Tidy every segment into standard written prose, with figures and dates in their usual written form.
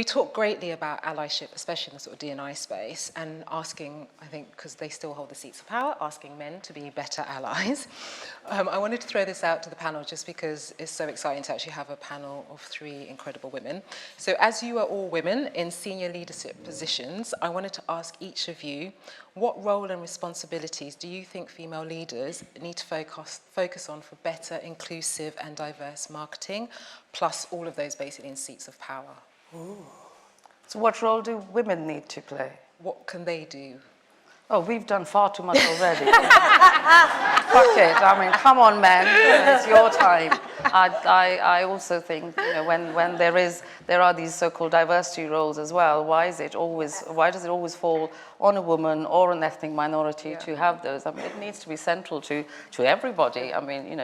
talk greatly about allyship, especially in the sort of D&I space, and asking, I think, because they still hold the seats of power, asking men to be better allies. I wanted to throw this out to the panel just because it's so exciting to actually have a panel of 3 incredible women. So as you are all women in senior leadership positions, I wanted to ask each of you, what role and responsibilities do you think female leaders need to focus on for better, inclusive and diverse marketing, plus all of those basically in seats of power? Ooh. So what role do women need to play? What can they do? Oh, we've done far too much already. Fuck it. I mean, come on, men. It's your time. I also think, when there are these so-called diversity roles as well, why does it always fall on a woman or an ethnic minority to have those? I mean, it needs to be central to everybody. I mean,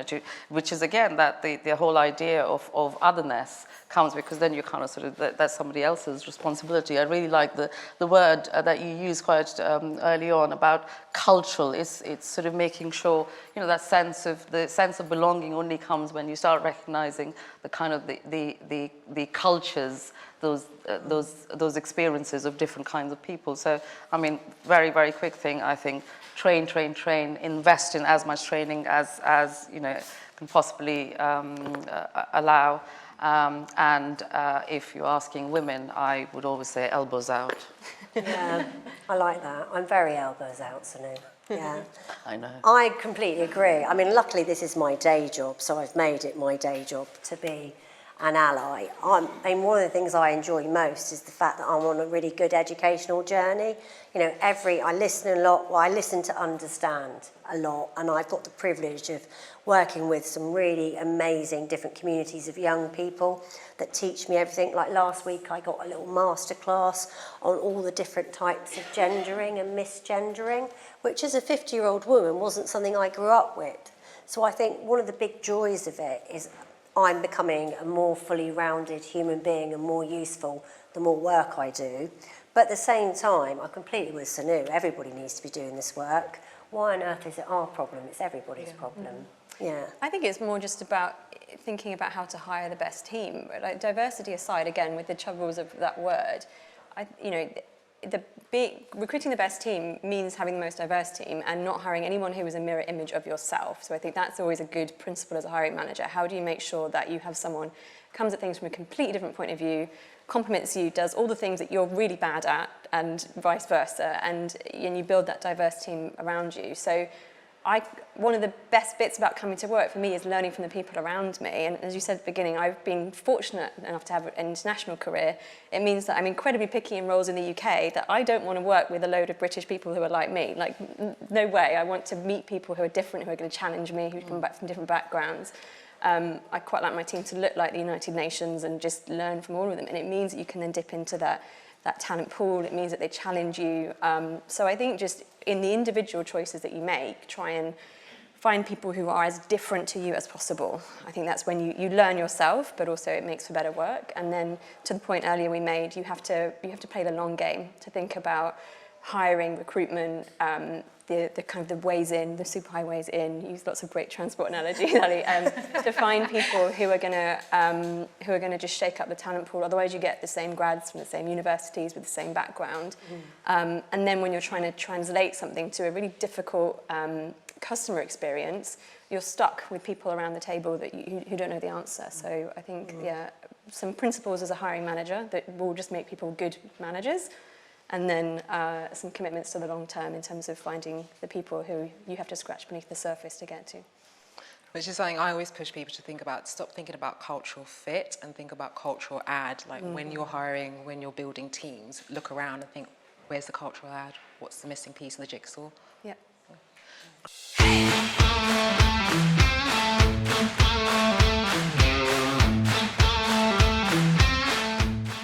which is again that the whole idea of otherness comes, because then you kind of sort of, that's somebody else's responsibility. I really like the word that you used quite early on about cultural. It's sort of making sure, that sense of belonging only comes when you start recognizing the kind of the cultures, those experiences of different kinds of people. So, I mean, very, very quick thing, I think, train, invest in as much training as can possibly allow. And if you're asking women, I would always say elbows out. Yeah, I like that. I'm very elbows out, Sanu. Yeah. I know. I completely agree. I mean, luckily this is my day job, so I've made it my day job to be an ally. One of the things I enjoy most is the fact that I'm on a really good educational journey. I listen a lot. Well, I listen to understand a lot, and I've got the privilege of working with some really amazing different communities of young people that teach me everything. Like last week, I got a little masterclass on all the different types of gendering and misgendering, which as a 50-year-old woman wasn't something I grew up with. So I think one of the big joys of it is I'm becoming a more fully rounded human being and more useful the more work I do. But at the same time, I'm completely with Sanu. Everybody needs to be doing this work. Why on earth is it our problem? It's everybody's problem. Yeah. I think it's more just about thinking about how to hire the best team. Like, diversity aside, again, with the troubles of that word, recruiting the best team means having the most diverse team and not hiring anyone who is a mirror image of yourself. So I think that's always a good principle as a hiring manager. How do you make sure that you have someone who comes at things from a completely different point of view, compliments you, does all the things that you're really bad at, and vice versa, and you build that diverse team around you. So one of the best bits about coming to work for me is learning from the people around me. And as you said at the beginning, I've been fortunate enough to have an international career. It means that I'm incredibly picky in roles in the UK, that I don't want to work with a load of British people who are like me. Like, no way. I want to meet people who are different, who are going to challenge me, who come back from different backgrounds. I quite like my team to look like the United Nations and just learn from all of them. And it means that you can then dip into that talent pool. It means that they challenge you. So I think just in the individual choices that you make, try and find people who are as different to you as possible. I think that's when you learn yourself, but also it makes for better work. And then to the point earlier we made, you have to play the long game, to think about hiring, recruitment, the kind of the ways in, the super highways in. Use lots of great transport analogies, Ali, to find people who are gonna just shake up the talent pool. Otherwise, you get the same grads from the same universities with the same background. And then when you're trying to translate something to a really difficult customer experience, you're stuck with people around the table that who don't know the answer. So I think, some principles as a hiring manager that will just make people good managers. And then some commitments to the long term in terms of finding the people who you have to scratch beneath the surface to get to. Which is something I always push people to think about. Stop thinking about cultural fit and think about cultural add. Like when you're hiring, when you're building teams, look around and think, where's the cultural add? What's the missing piece of the jigsaw? Yeah.